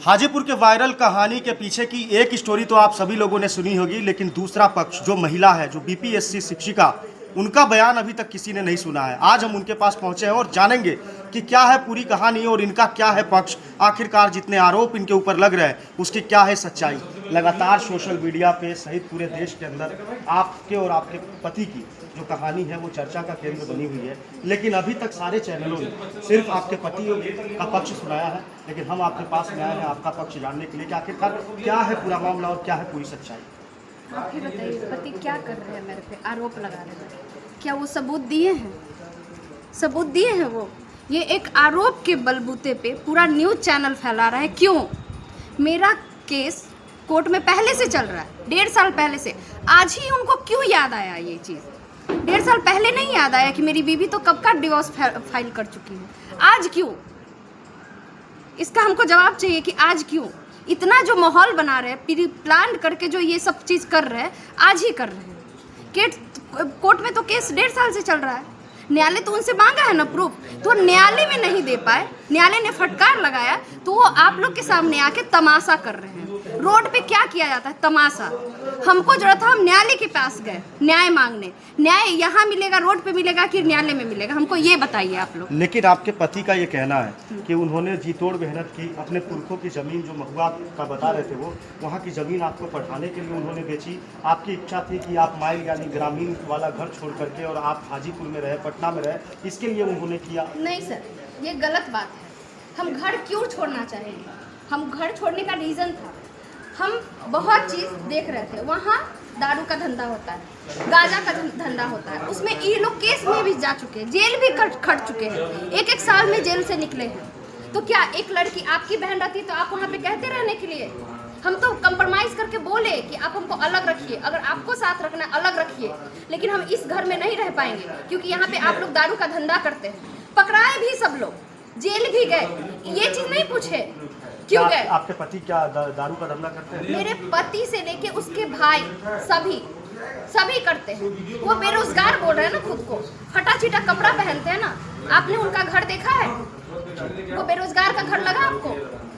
हाजीपुर के वायरल कहानी के पीछे की एक स्टोरी तो आप सभी लोगों ने सुनी होगी, लेकिन दूसरा पक्ष जो महिला है, जो बीपीएससी शिक्षिका, उनका बयान अभी तक किसी ने नहीं सुना है। आज हम उनके पास पहुंचे हैं और जानेंगे कि क्या है पूरी कहानी और इनका क्या है पक्ष। आखिरकार जितने आरोप इनके ऊपर लग रहे हैं उसकी क्या है सच्चाई। लगातार सोशल मीडिया पे सहित पूरे देश के अंदर आपके और आपके पति की जो कहानी है वो चर्चा का केंद्र बनी हुई है, लेकिन अभी तक सारे चैनलों ने सिर्फ आपके पति का पक्ष सुनाया है। लेकिन हम आपके पास में आए हैं आपका पक्ष जानने के लिए कि आखिरकार क्या है पूरा मामला और क्या है पूरी सच्चाई। आप ही बताइए, पति क्या कर रहे हैं? मेरे पे आरोप लगा रहे हैं। क्या वो सबूत दिए हैं? सबूत दिए हैं वो? ये एक आरोप के बलबूते पे पूरा न्यूज़ चैनल फैला रहा है। क्यों? मेरा केस कोर्ट में पहले से चल रहा है, 1.5 साल पहले से। आज ही उनको क्यों याद आया ये चीज़? 1.5 साल पहले नहीं याद आया कि मेरी बीवी तो कब का डिवोर्स फाइल कर चुकी है। आज क्यों? इसका हमको जवाब चाहिए कि आज क्यों इतना जो माहौल बना रहे हैं, प्री प्लान करके जो ये सब चीज़ कर रहे हैं, आज ही कर रहे हैं। कोर्ट में तो केस 1.5 साल से चल रहा है। न्यायालय तो उनसे मांगा है ना प्रूफ, तो न्यायालय में नहीं दे पाए, न्यायालय ने फटकार लगाया, तो वो आप लोग के सामने आके तमाशा कर रहे हैं। रोड पे क्या किया जाता है? तमाशा। हमको जरूरत था, हम न्यायालय के पास गए न्याय मांगने। न्याय यहाँ मिलेगा, रोड पे मिलेगा कि न्यायालय में मिलेगा? हमको ये बताइए आप लोग। लेकिन आपके पति का ये कहना है कि उन्होंने जी तोड़ मेहनत की, अपने पुरखों की ज़मीन जो महुआ का बता रहे थे वो वहाँ की ज़मीन आपको पढ़ाने के लिए उन्होंने बेची। आपकी इच्छा थी कि आप माइल यानी ग्रामीण वाला घर छोड़ करके और आप हाजीपुर में रहे, पटना में रहे, इसके लिए उन्होंने किया। नहीं सर, ये गलत बात है। हम घर क्यों छोड़ना चाहेंगे? हम घर छोड़ने का रीज़न था, हम बहुत चीज़ देख रहे थे। वहाँ दारू का धंधा होता है, गांजा का धंधा होता है, उसमें ये लोग केस में भी जा चुके हैं, जेल भी खट चुके हैं, 1-1 साल में जेल से निकले हैं। तो क्या एक लड़की आपकी बहन रहती तो आप वहाँ पे कहते रहने के लिए? हम तो कंप्रोमाइज़ करके बोले कि आप हमको अलग रखिए, अगर आपको साथ रखना अलग रखिए, लेकिन हम इस घर में नहीं रह पाएंगे क्योंकि यहाँ पे आप लोग दारू का धंधा करते हैं। पकड़ाए भी सब लोग, जेल भी गए, ये चीज़ नहीं पूछे क्यों गए? आपके पति क्या दारू का धंधा करते हैं? मेरे पति से लेके उसके भाई सभी करते हैं। वो बेरोजगार बोल रहे हैं ना खुद को, फटा चिटा कपड़ा पहनते हैं ना। आपने उनका घर देखा है? वो बेरोजगार का घर लगा आपको?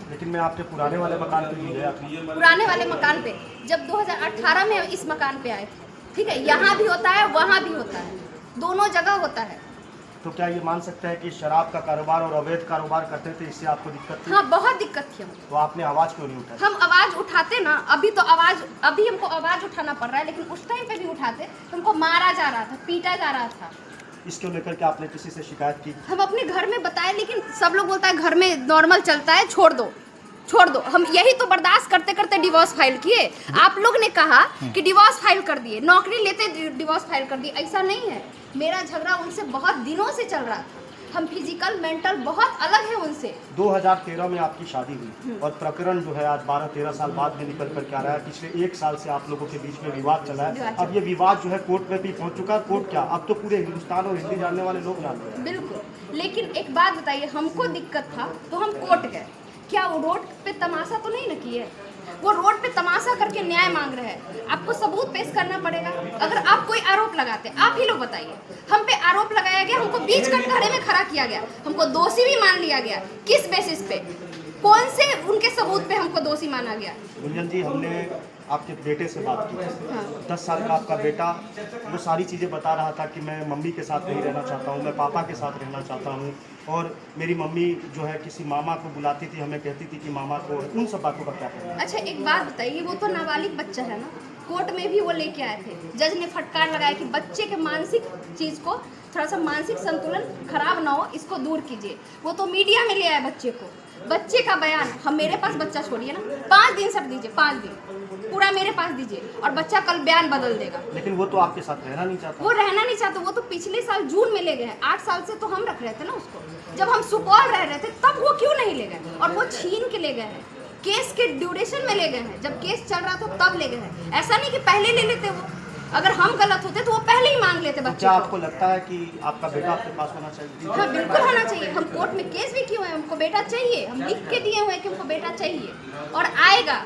लेकिन मैं आपके पुराने वाले मकान पे भी गया। पुराने वाले मकान पे जब 2018 में इस मकान पे आए थे, ठीक है, यहाँ भी होता है वहाँ भी होता है, दोनों जगह होता है। तो क्या ये मान सकते हैं कि शराब का कारोबार और अवैध कारोबार करते थे, इससे आपको दिक्कत थी? हाँ, बहुत दिक्कत थी हमको। तो आपने आवाज़ क्यों नहीं उठाई? हम आवाज़ उठाते ना, अभी हमको आवाज़ उठाना पड़ रहा है, लेकिन उस टाइम पे भी उठाते, हमको मारा जा रहा था, पीटा जा रहा था। इसको लेकर के आपने किसी से शिकायत की? हम अपने घर में बताए, लेकिन सब लोग बोलता है घर में नॉर्मल चलता है, छोड़ दो। हम यही तो बर्दाश्त करते करते डिवोर्स फाइल किए। आप लोग ने कहा कि डिवोर्स फाइल कर दिए, नौकरी लेते डिवोर्स फाइल कर दिए। ऐसा नहीं है, मेरा झगड़ा उनसे बहुत दिनों से चल रहा था। हम फिजिकल मेंटल बहुत अलग है उनसे। 2013 में आपकी शादी हुई और प्रकरण जो है आज 12-13 साल बाद में निकल कर क्या रहा है। पिछले 1 साल से आप लोगों के बीच में विवाद चला है। अब ये विवाद जो है कोर्ट में भी पहुंच चुका है। कोर्ट क्या, अब तो पूरे हिंदुस्तान और हिंदी जानने वाले लोग जानते हैं। बिल्कुल, लेकिन एक बात बताइए, हमको दिक्कत था तो हम कोर्ट गए। क्या वो रोड पे तमाशा तो नहीं न किए? वो रोड पे तमाशा करके न्याय मांग रहे हैं। आपको सबूत पेश करना पड़ेगा। अगर आप कोई आरोप लगाते, आप ही लोग बताइए, हम पे आरोप लगाया गया, हमको बीच कटघरे में खड़ा किया गया, हमको दोषी भी मान लिया गया। किस बेसिस पे? कौन से उनके सबूत पे हमको दोषी माना गया? गुंजन जी, हमने आपके बेटे से बात की। 10 साल का आपका बेटा वो सारी चीज़ें बता रहा था कि मैं मम्मी के साथ नहीं रहना चाहता हूँ, मैं पापा के साथ रहना चाहता हूँ। और मेरी मम्मी जो है किसी मामा को बुलाती थी, हमें कहती थी कि मामा को। उन सब बातों का क्या कहना है? अच्छा, एक बात बताइए, वो तो नाबालिग बच्चा है ना। कोर्ट में भी वो लेके आए थे, जज ने फटकार लगाया कि बच्चे के मानसिक चीज़ को, थोड़ा सा मानसिक संतुलन खराब ना हो, इसको दूर कीजिए। वो तो मीडिया में ले आए बच्चे को, बच्चे का बयान। हम मेरे पास बच्चा छोड़िए ना, 5 दिन सर दीजिए, 5 दिन पूरा मेरे पास दीजिए, और बच्चा कल बयान बदल देगा। लेकिन वो तो आपके साथ रहना नहीं चाहता। वो रहना नहीं चाहता, वो तो पिछले साल जून में ले गए हैं। 8 साल से तो हम रख रहे थे ना उसको, जब हम सुपौल रह रहे थे तब वो क्यों नहीं ले गए? और वो छीन के ले गए हैं, केस के ड्यूरेशन में ले गए हैं, जब केस चल रहा था तब ले गए हैं। ऐसा नहीं कि पहले ले लेते वो, अगर हम गलत होते तो वो पहले ही मांग लेते बच्चे। क्या आपको लगता है कि आपका बेटा आपके पास होना चाहिए? हाँ, बिल्कुल होना चाहिए। हम कोर्ट में केस भी किए हुए हैं, हमको बेटा चाहिए, हम लिख के दिए हुए हैं कि हमको बेटा चाहिए, और आएगा,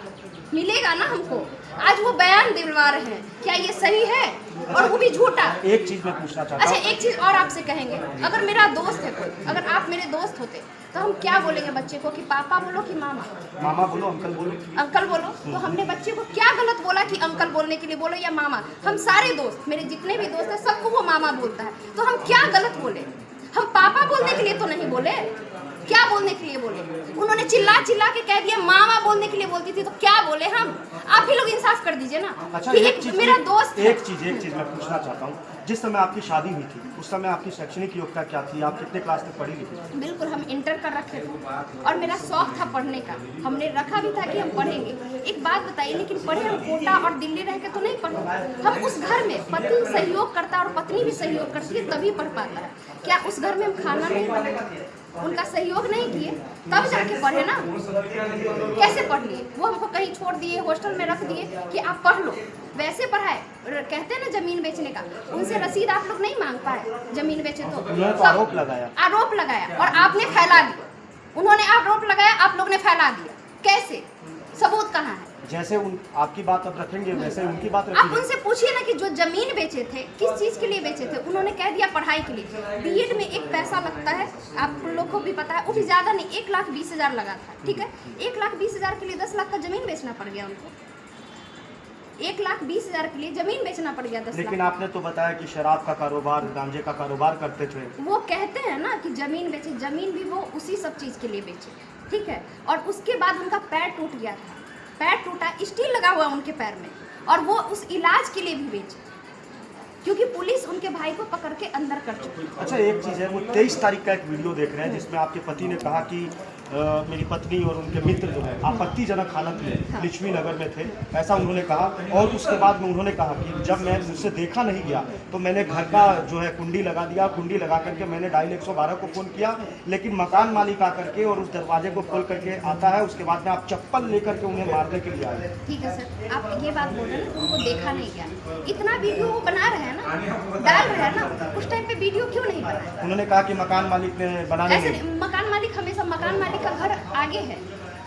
मिलेगा ना हमको। आज वो बयान दिलवा रहे हैं, क्या ये सही है? और वो भी झूठा। एक चीज मैं पूछना चाहता अच्छा, हूँ। एक चीज और आपसे कहेंगे, अगर मेरा दोस्त है कोई, अगर आप मेरे दोस्त होते तो हम क्या बोलेंगे बच्चे को कि पापा बोलो कि मामा? मामा बोलो, अंकल बोलो। अंकल बोलो। तो हमने बच्चे को क्या गलत बोला कि अंकल बोलने के लिए बोलो या मामा? हम सारे दोस्त, मेरे जितने भी दोस्त हैं सबको वो मामा बोलता है, तो हम क्या गलत बोले? हम पापा बोलने के लिए तो नहीं बोले, क्या बोलने के लिए बोले? उन्होंने चिल्ला चिल्ला के कह दिया मामा बोलने के लिए बोलती थी, तो क्या बोले हम? आप ही लोग इंसाफ कर दीजिए ना। अच्छा, कि एक चीज मेरा दोस्त है। एक चीज मैं पूछना चाहता हूँ। जिस समय आपकी शादी हुई थी उस समय आपकी शैक्षणिक योग्यता क्या थी? आप कितने क्लास तक पढ़ी लिखी थी? बिल्कुल, हम इंटर कर रखे थे और मेरा शौक था पढ़ने का, हमने रखा भी था कि हम पढ़ेंगे। एक बात बताइए, लेकिन पढ़े हम कोटा और दिल्ली रह के तो नहीं पढ़े। हम उस घर में पति सहयोग करता है और पत्नी भी सहयोग करती है तभी पढ़ पाता है। क्या उस घर में हम खाना नहीं बनाए, उनका सहयोग नहीं किए, तब जाके पढ़े ना? कैसे पढ़ लिए? वो हमको कहीं छोड़ दिए, हॉस्टल में रख दिए कि आप पढ़ लो, वैसे पढ़ाए। कहते हैं ना जमीन बेचने का, उनसे रसीद आप लोग नहीं मांग पाए, जमीन बेचे तो आरोप लगाया और आपने फैला दिया। उन्होंने आरोप लगाया, आप लोग ने फैला दिया। कैसे? सबूत कहाँ है? जैसे आपकी बात अब रखेंगे वैसे उनकी बात आप रखेंगे। उनसे पूछिए ना कि जो जमीन बेचे थे किस चीज के लिए बेचे थे? उन्होंने कह दिया पढ़ाई के लिए। बीएड में एक पैसा लगता है, आप लोग को भी पता है, वो भी ज्यादा नहीं, 1,20,000 लगा था। ठीक है, 1,20,000 के लिए 10 लाख का जमीन बेचना पड़ गया उनको। 1,20,000 के लिए जमीन बेचना पड़ गया 10 लाख। लेकिन आपने तो बताया कि शराब का कारोबार, गांजे का कारोबार करते थे। वो कहते हैं ना कि जमीन बेचे, जमीन भी वो उसी सब चीज के लिए बेचे। ठीक है, और उसके बाद उनका पैर टूट गया था, पैर टूटा, स्टील लगा हुआ उनके पैर में, और वो उस इलाज के लिए भी बेचे, क्योंकि पुलिस उनके भाई को पकड़ के अंदर कर चुकी है। अच्छा, एक चीज़ है, वो 23 तारीख का एक वीडियो देख रहे हैं जिसमें आपके पति ने कहा कि मेरी पत्नी और उनके मित्र जो है आपत्तिजनक हालत में लिच्छवी नगर में थे, ऐसा उन्होंने कहा। और उसके बाद में उन्होंने कहा कि जब मैं मुझसे देखा नहीं गया तो मैंने घर का जो है कुंडी लगा दिया, कुंडी लगा करके मैंने डायल 112 को फ़ोन किया, लेकिन मकान मालिक आकर के और उस दरवाजे को खोल करके आता है, उसके बाद में आप चप्पल लेकर के उन्हें मारने के लिए आए। ठीक है सर, आप ये बात बोल रहे हैं ना, उनको देखा नहीं गया। इतना वीडियो वो बना रहे हैं ना, डाल रहे हैं ना, उस टाइम पे वीडियो क्यों नहीं बनाया? उन्होंने कहा कि मकान मालिक ने बनाने ऐसे नहीं। मकान मालिक हमेशा, मकान मालिक का घर आगे है,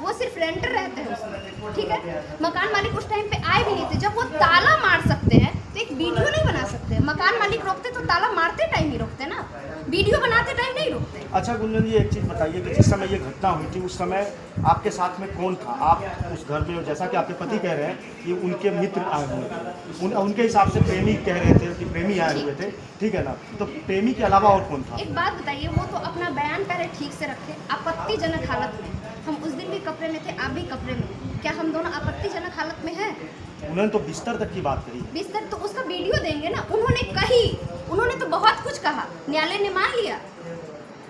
वो सिर्फ रेंटर रहते हैं उसमें। ठीक है, मकान मालिक उस टाइम पे आए भी नहीं थे। जब वो ताला मार सकते हैं तो एक वीडियो नहीं बना सकते। मकान मालिक रोकते तो ताला मारते टाइम ही रोकते ना, वीडियो बनाते टाइम नहीं रोकते। अच्छा गुंजन जी, एक चीज़ बताइए कि जिस समय ये घटना हुई थी उस समय आपके साथ में कौन था? आप उस घर में, जैसा कि आपके पति कह रहे हैं कि उनके मित्र आए हुए थे, उनके हिसाब से प्रेमी कह रहे थे कि प्रेमी आए हुए थे, ठीक है ना? तो प्रेमी के अलावा और कौन था? एक बात बताइए, वो तो अपना बयान पहले ठीक से रखे। आपत्तिजनक हालत में, हम उस दिन भी कपड़े में थे, आप भी कपड़े में, क्या हम दोनों आपत्तिजनक हालत में हैं? उन्होंने तो बिस्तर तक की बात कही। बिस्तर तो उसका वीडियो देंगे ना। उन्होंने तो बहुत कुछ कहा, न्यायालय ने मान लिया,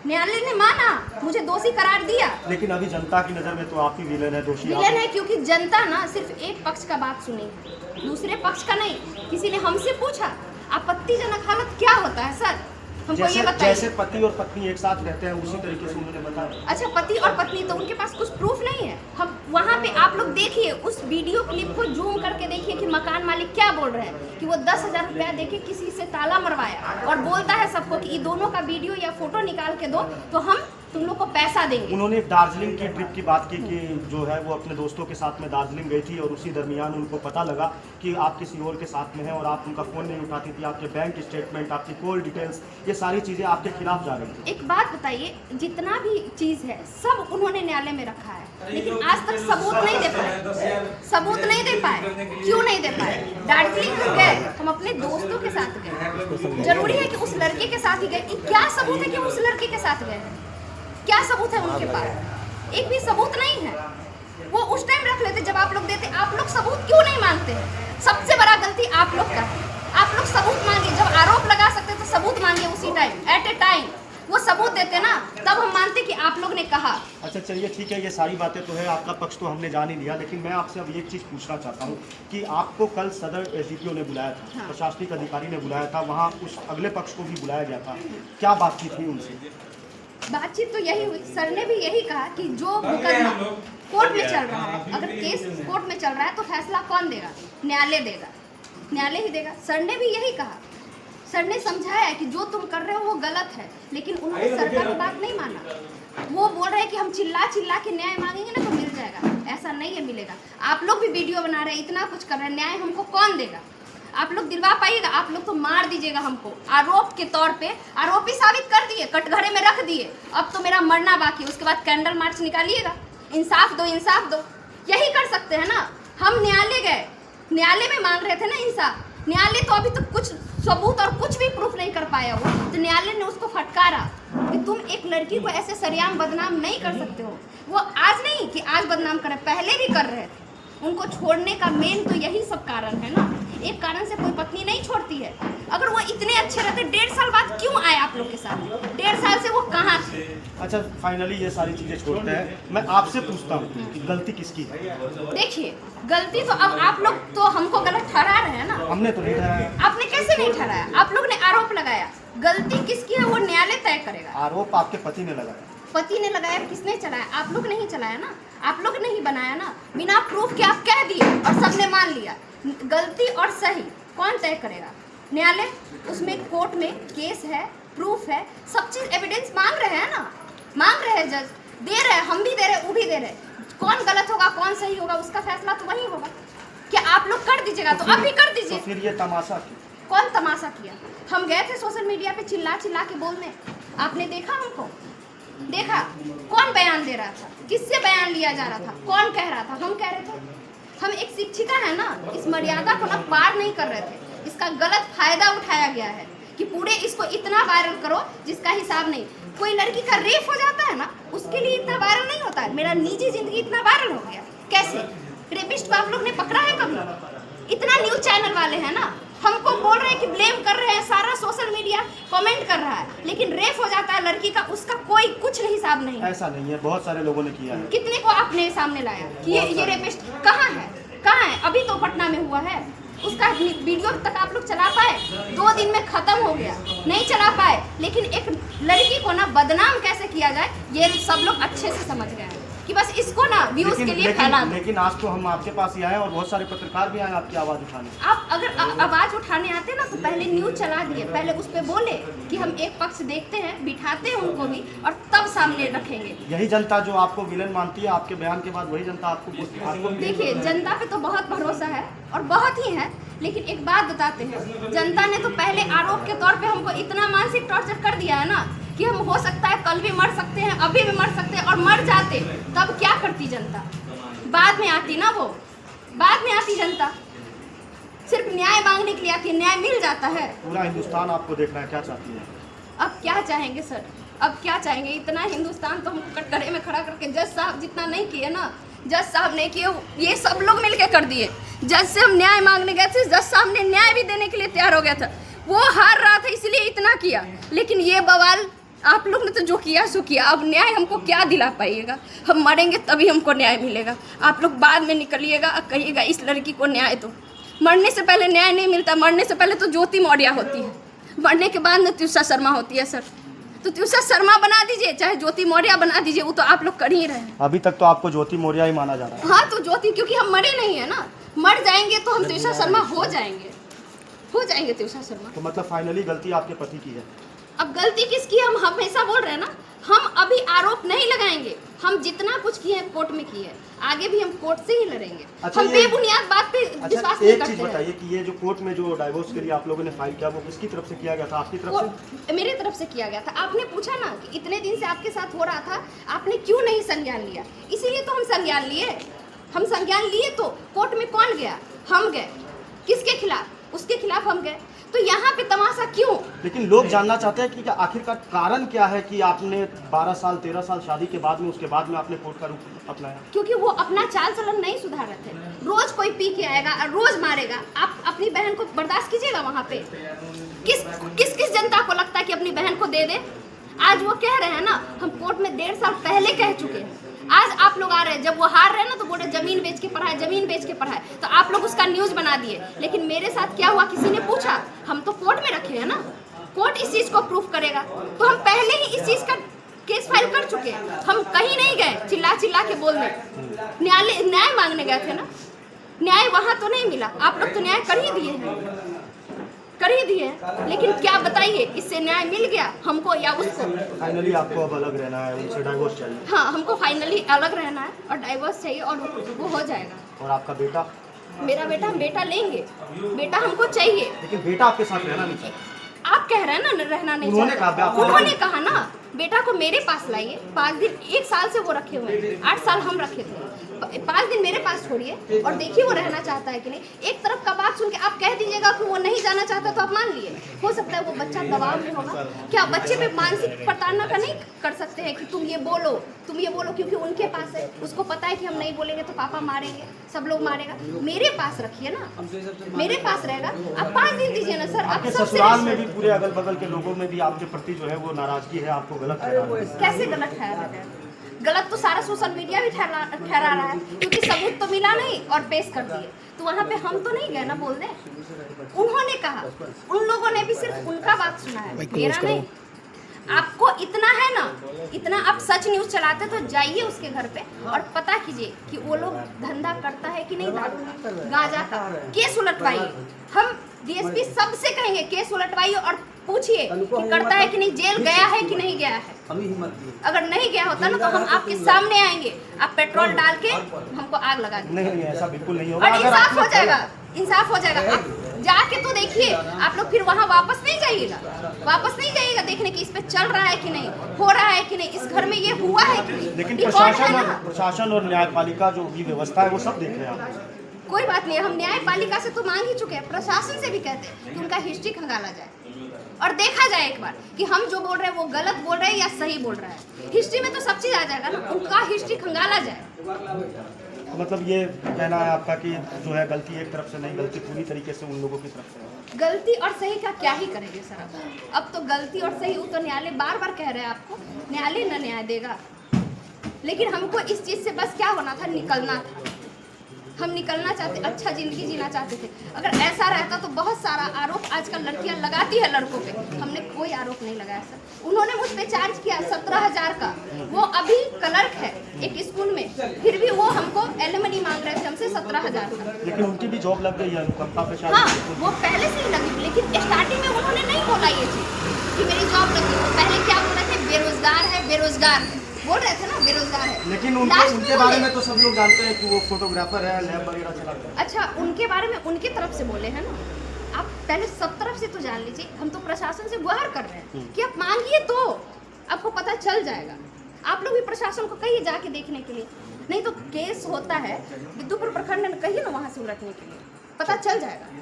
न्यायालय ने माना, मुझे दोषी करार दिया। लेकिन अभी जनता की नज़र में तो आप ही विलेन है, दोषी आप विलेन है, क्योंकि जनता ना सिर्फ एक पक्ष का बात सुनी, दूसरे पक्ष का नहीं। किसी ने हमसे पूछा आपत्तिजनक हालत क्या होता है सर, हमको ये बताइए। जैसे पति और पत्नी एक साथ रहते हैं उसी तरीके से उन्होंने बताया। अच्छा, पति और पत्नी, तो उनके पास कुछ प्रूफ नहीं है। हम वहाँ पे, आप लोग देखिए उस वीडियो क्लिप को जूम करके देखिए कि मकान मालिक क्या बोल रहे हैं कि वो 10,000 रुपया देके किसी से ताला मरवाया और बोलता है सबको कि दोनों का वीडियो या फोटो निकाल के दो तो हम तुम लोग को पैसा देंगे। उन्होंने दार्जिलिंग की ट्रिप की बात की कि जो है वो अपने दोस्तों के साथ में दार्जिलिंग गई थी और उसी दरमियान उनको पता लगा कि आप किसी और के साथ में हैं और आप उनका फ़ोन नहीं उठाती थी, आपके बैंक स्टेटमेंट, आपकी कॉल डिटेल्स, ये सारी चीज़ें आपके खिलाफ जा रही थी। एक बात बताइए, जितना भी चीज़ है सब उन्होंने न्यायालय में रखा है, लेकिन आज तक सबूत नहीं दे पाए। सबूत नहीं दे पाए, क्यों नहीं दे पाए? दार्जिलिंग गए, हम अपने दोस्तों के साथ गए, जरूरी है कि उस लड़के के साथ ही गए। क्या सबूत है कि उस लड़के के साथ गए? क्या सबूत है उनके पास? एक भी सबूत नहीं है। वो उस टाइम रख लेते जब आप लोग देते। आप लोग सबूत क्यों नहीं मांगते हैं? सबसे बड़ा गलती आप लोग का है। आप लोग सबूत मांगे, जब आरोप लगा सकते तो सबूत मांगे उसी टाइम, एट ए टाइम। वो सबूत देते ना, तब हम मानते कि आप लोग ने कहा। अच्छा चलिए ठीक है, ये सारी बातें तो है, आपका पक्ष तो हमने जान ही लिया, लेकिन मैं आपसे अब एक चीज़ पूछना चाहता हूँ कि आपको कल सदर एसडीपीओ ने बुलाया था, हाँ। प्रशासनिक अधिकारी ने बुलाया था, वहाँ उस अगले पक्ष को भी बुलाया गया था, क्या बातचीत हुई उनसे? बातचीत तो यही हुई, सर ने भी यही कहा कि जो मुकदमा कोर्ट में चल रहा है, अगर केस कोर्ट में चल रहा है तो फैसला कौन देगा? न्यायालय देगा, न्यायालय ही देगा। सर ने भी यही कहा, सर ने समझाया कि जो तुम कर रहे हो वो गलत है, लेकिन उन्होंने सरकार की बात नहीं माना। वो बोल रहे हैं कि हम चिल्ला चिल्ला के न्याय मांगेंगे ना तो मिल जाएगा, ऐसा नहीं है। मिलेगा। आप लोग भी वीडियो बना रहे हैं, इतना कुछ कर रहे हैं, न्याय हमको कौन देगा? आप लोग दिलवा पाइएगा? आप लोग तो मार दीजिएगा हमको आरोप के तौर पे, आरोपी साबित कर दिए, कटघरे में रख दिए। अब तो मेरा मरना बाकी, उसके बाद कैंडल मार्च निकालिएगा। इंसाफ दो, इंसाफ दो, यही कर सकते हैं ना। हम न्यायालय गए, न्यायालय में मांग रहे थे ना इंसाफ। न्यायालय तो अभी तक कुछ सबूत और कुछ भी प्रूफ नहीं कर पाया वो, तो न्यायालय ने उसको फटकारा कि तुम एक लड़की को ऐसे सरेआम बदनाम नहीं कर सकते हो। वो आज नहीं कि आज बदनाम कर रहे, पहले भी कर रहे थे। उनको छोड़ने का मेन तो यही सब कारण है ना। एक कारण से कोई पत्नी नहीं छोड़ती है। अगर वो इतने अच्छे रहते, 1.5 साल बाद क्यों आए आप लोग के साथ? 1.5 साल से वो कहाँ थे? अच्छा, फाइनली ये सारी चीजें छोड़ते हैं, मैं आपसे पूछता हूँ कि गलती किसकी है? देखिए, गलती तो अब आप लोग तो हमको गलत ठहरा रहे हैं ना। हमने तो नहीं ठहराया। आपने कैसे नहीं ठहराया? आप लोग ने आरोप लगाया, गलती किसकी है वो न्यायालय तय करेगा। आरोप आपके पति ने लगाया। पति ने लगाया, किसने चलाया? आप लोग नहीं चलाया ना, आप लोग नहीं बनाया ना। बिना प्रूफ के आप कह दिए और सबने मान लिया। गलती और सही कौन तय करेगा? न्यायालय। उसमें कोर्ट में केस है, प्रूफ है, सब चीज एविडेंस मांग रहे हैं ना, मांग रहे हैं जज, दे रहे हैं, हम भी दे रहे हैं, वो भी दे रहे हैं। कौन गलत होगा, कौन सही होगा, उसका फैसला तो वही होगा। क्या आप लोग कर दीजिएगा? तो अब भी कर दीजिए। तो फिर ये तमाशा क्यों? कौन तमाशा किया? हम गए थे सोशल मीडिया पे चिल्ला चिल्ला के बोलने, आपने देखा हमको? देखा? कौन बयान दे रहा था? किससे बयान लिया जा रहा था? कौन कह रहा था? हम कह रहे थे। हम एक शिक्षिका है ना, इस मर्यादा को ना पार नहीं कर रहे थे। इसका गलत फायदा उठाया गया है कि पूरे इसको इतना वायरल करो जिसका हिसाब नहीं। कोई लड़की का रेप हो जाता है ना, उसके लिए इतना वायरल नहीं होता है। मेरा निजी जिंदगी इतना वायरल हो गया कैसे? रेपिस्ट को आप लोग ने पकड़ा है कभी? इतना न्यूज चैनल वाले हैं ना, हमको बोल रहे हैं कि ब्लेम कर रहे हैं, सारा सोशल मीडिया कमेंट कर रहा है, लेकिन रेप हो जाता है लड़की का, उसका कोई कुछ हिसाब नहीं। ऐसा नहीं है, बहुत सारे लोगों ने किया है। कितने को आपने सामने लाया कि ये रेपिस्ट कहाँ है? कहाँ है? अभी तो पटना में हुआ है, उसका वीडियो तक आप लोग चला पाए? 2 दिन में खत्म हो गया, नहीं चला पाए। लेकिन एक लड़की को ना बदनाम कैसे किया जाए ये सब लोग अच्छे से समझ गए हैं कि बस इसको ना व्यूज के लिए फैला दो। लेकिन आज तो हम आपके पास ही आए और बहुत सारे पत्रकार भी आए आपकी आवाज उठाने। आप अगर आवाज उठाने आते ना तो पहले न्यूज चला दिए, पहले उस पर बोले कि हम एक पक्ष देखते हैं, बिठाते हैं उनको भी और तब सामने रखेंगे। यही जनता जो आपको विलन मानती है, आपके बयान के बाद वही जनता आपको देखिए, जनता पे तो बहुत भरोसा है और बहुत ही है, लेकिन एक बात बताते हैं, जनता ने तो पहले आरोप के तौर पे हमको इतना मानसिक टॉर्चर कर दिया है ना कि हम हो सकता है कल भी मर सकते हैं, अभी भी मर सकते हैं, और मर जाते तब क्या करती जनता? बाद में आती ना, वो बाद में आती जनता, सिर्फ न्याय मांगने के लिए आती है, न्याय मिल जाता है। पूरा हिंदुस्तान आपको देख रहा है, क्या चाहती है? अब क्या चाहेंगे सर? अब क्या चाहेंगे? इतना हिंदुस्तान तो हमको कटघरे में खड़ा करके, जज साहब जितना नहीं किए ना, जज साहब ने किए, ये सब लोग मिलके कर दिए। जज से हम न्याय मांगने गए थे, जज साहब ने न्याय भी देने के लिए तैयार हो गया था, वो हार रहा था इसलिए इतना किया। लेकिन ये बवाल आप लोग ने तो जो किया सो किया। अब न्याय हमको क्या दिला पाइएगा? हम मरेंगे तभी हमको न्याय मिलेगा। आप लोग बाद में निकलिएगा और कहिएगा इस लड़की को न्याय दो। मरने से पहले न्याय नहीं मिलता, मरने से पहले तो ज्योति मौर्य होती है, मरने के बाद न त्युषा शर्मा होती है। सर तो त्युषा शर्मा बना दीजिए, चाहे ज्योति मौर्य बना दीजिए, वो तो आप लोग कर ही रहे हैं। अभी तक तो आपको ज्योति मौर्य ही माना जा रहा है। हाँ तो ज्योति, क्योंकि हम मरे नहीं है ना, मर जाएंगे तो हम त्युषा शर्मा हो जाएंगे त्युषा शर्मा। तो मतलब फाइनली गलती आपके पति की है। अब गलती किसकी है? हम हमेशा बोल रहे हैं ना, हम अभी आरोप नहीं लगाएंगे। हम जितना कुछ किए हैं कोर्ट में किए, आगे भी हम कोर्ट से ही लड़ेंगे। अच्छा, हम बेबुनियाद बात पे विश्वास नहीं एक करते चीज हैं। बताइए कि ये जो कोर्ट में जो डाइवोर्स के लिए आप लोगों ने फाइल किया, वो किसकी तरफ से किया गया था? आपकी तरफ से? मेरे तरफ से किया गया था। आपने पूछा ना कि इतने दिन से आपके साथ हो रहा था, आपने क्यों नहीं संज्ञान लिया? इसीलिए तो हम संज्ञान लिए। हम संज्ञान लिए तो कोर्ट में कौन गया? हम गए। किसके खिलाफ? उसके खिलाफ हम गए। तो यहाँ पे तमाशा क्यों? लेकिन लोग जानना चाहते हैं कि आखिरकार कारण क्या है कि आपने 12 साल 13 साल शादी के बाद में, उसके बाद में आपने कोर्ट का रुख अपनाया? क्योंकि वो अपना चाल चलन नहीं सुधार रहे थे। रोज कोई पी के आएगा और रोज मारेगा। आप अपनी बहन को बर्दाश्त कीजिएगा वहाँ पे? किस जनता को लगता है कि अपनी बहन को दे दे? आज वो कह रहे हैं ना, हम कोर्ट में 1.5 साल पहले कह चुके हैं। आज आप लोग आ रहे हैं, जब वो हार रहे हैं ना तो बोले जमीन बेच के पढ़ाए, जमीन बेच के पढ़ाए, तो आप लोग उसका न्यूज बना दिए। लेकिन मेरे साथ क्या हुआ किसी ने पूछा? हम तो कोर्ट में रखे हैं ना, कोर्ट इस चीज को प्रूफ करेगा। तो हम पहले ही इस चीज का केस फाइल कर चुके हैं। हम कहीं नहीं गए चिल्ला चिल्ला के बोलने, न्याय मांगने गए थे ना। न्याय वहां तो नहीं मिला, आप लोग तो न्याय कर ही दिए हैं। कर ही दिए, लेकिन क्या बताइए, इससे न्याय मिल गया हमको या उसको? फाइनली आपको अब अलग रहना है, उनसे डाइवोर्स चाहिए। हाँ, हमको फाइनली अलग रहना है और डाइवोर्स चाहिए और वो हो जाएगा। और आपका बेटा? मेरा बेटा, हम बेटा लेंगे, बेटा हमको चाहिए। लेकिन बेटा आपके साथ रहना नहीं चाहता। आप कह रहे हैं ना रहना नहीं उन्होंने चाहते। कहा, उन्होंने कहा ना बेटा को मेरे पास लाइए। 5 दिन, 1 साल से वो रखे हुए हैं, 8 साल हम रखे थे, 5 दिन मेरे पास छोड़िए और देखिए वो रहना चाहता है कि नहीं। एक तरफ का बात सुन के आप कह दीजिएगा कि वो नहीं जाना चाहता तो आप मान लिए। हो सकता है वो बच्चा दबाव में होगा। क्या बच्चे पे मानसिक प्रताड़ना का नहीं कर सकते हैं कि तुम ये बोलो क्योंकि उनके पास है, उसको पता है कि हम नहीं बोलेंगे तो पापा मारेंगे, सब लोग मारेगा। मेरे पास रखिए ना, मेरे पास रहेगा। आप 5 दिन दीजिए ना सर। आप ससुराल में भी पूरे अगल बगल के लोगों में भी आपके प्रति जो है वो नाराजगी है, आपको गलत ठहरा है। कैसे गलत ठहरा है? गलत तो सारा सोशल मीडिया भी ठहरा रहा है, क्योंकि सबूत तो मिला नहीं और पेश कर दिए। तो वहाँ पे हम तो नहीं गए ना बोलने। उन्होंने कहा, उन लोगों ने भी सिर्फ उनका बात सुना है, मेरा नहीं। आपको इतना है ना, इतना आप सच न्यूज़ चलाते तो जाइए उसके घर पे और पता कीजिए कि वो लोग धंधा करता है कि नहीं, दारू गांजा का। केस उलटवाइए। हम डीएसपी सबसे कहेंगे केस उलटवाइए और पूछिए कि करता है कि नहीं, जेल गया है कि नहीं गया है। अगर नहीं गया होता ना तो हम आपके सामने आएंगे, आप पेट्रोल डाल के हमको आग लगा देंगे। नहीं, ऐसा बिल्कुल नहीं होगा। और इंसाफ हो जाएगा, इंसाफ हो जाएगा। आप जाके तो देखिए, आप लोग फिर वहाँ वापस नहीं जाइएगा देखने की इस पे चल रहा है कि नहीं, हो रहा है कि नहीं, इस घर में ये हुआ है कि नहीं। लेकिन रिकॉर्ड है ना। प्रशासन और न्यायपालिका जो भी व्यवस्था है वो सब देख रहे हैं। कोई बात नहीं, हम न्यायपालिका से तो मांग ही चुके हैं, प्रशासन से भी कहते हैं कि उनका हिस्ट्री खंगाला जाए और देखा जाए एक बार कि हम जो बोल रहे हैं वो गलत बोल रहे हैं या सही बोल रहा है। हिस्ट्री में तो सब चीज़ आ जाएगा ना, उनका हिस्ट्री खंगाला जाए। मतलब ये कहना है आपका कि जो है गलती एक तरफ से नहीं, गलती पूरी तरीके से उन लोगों की तरफ से है। गलती और सही का क्या ही करेंगे सर? अब तो गलती और सही, वो तो न्यायालय बार बार कह रहे हैं आपको, न्यायालय न न्याय देगा। लेकिन हमको इस चीज़ से बस क्या होना था, निकलना था। हम निकलना चाहते, अच्छा ज़िंदगी जीना चाहते थे। अगर ऐसा रहता तो बहुत सारा आरोप आजकल लड़कियां लगाती है लड़कों पे, हमने कोई आरोप नहीं लगाया सर। उन्होंने मुझ पे चार्ज किया 17,000 का। वो अभी क्लर्क है एक स्कूल में, फिर भी वो हमको एलिमनी मांग रहे थे हमसे 17,000 का। लेकिन उनकी भी जॉब लग गई है, अनुकंपा पे शायद। हाँ, वो पहले से ही लगी, लेकिन स्टार्टिंग में उन्होंने नहीं बोला ये चीज़ कि मेरी जॉब लगी। वो पहले क्या बोल रहे थे, बेरोजगार है बोल रहे थे ना, बेरोजगार है। लेकिन उनके बारे में तो सब लोग जानते हैं कि वो फोटोग्राफर है, लैब वगैरह चलाते हैं। अच्छा, उनके बारे में उनके तरफ से बोले हैं ना, आप पहले सब तरफ से तो जान लीजिए। हम तो प्रशासन से गुहार कर रहे हैं कि आप मांगिए तो आपको पता चल जाएगा। आप लोग भी प्रशासन को कहिए जाके देखने के लिए, नहीं तो केस होता है विद्युपुर प्रखंड में, कहिए ना वहाँ से उलटने के लिए, पता चल जाएगा।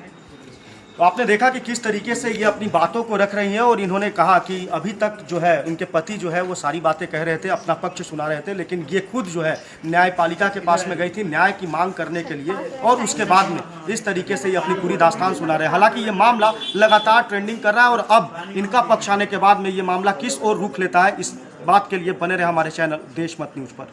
तो आपने देखा कि किस तरीके से ये अपनी बातों को रख रही हैं और इन्होंने कहा कि अभी तक जो है उनके पति जो है वो सारी बातें कह रहे थे, अपना पक्ष सुना रहे थे, लेकिन ये खुद जो है न्यायपालिका के पास में गई थी न्याय की मांग करने के लिए और उसके बाद में इस तरीके से ये अपनी पूरी दास्तान सुना रहे हैं। हालांकि ये मामला लगातार ट्रेंडिंग कर रहा है और अब इनका पक्ष आने के बाद में ये मामला किस ओर रुख लेता है, इस बात के लिए बने रहे हमारे चैनल देशमत न्यूज़ पर।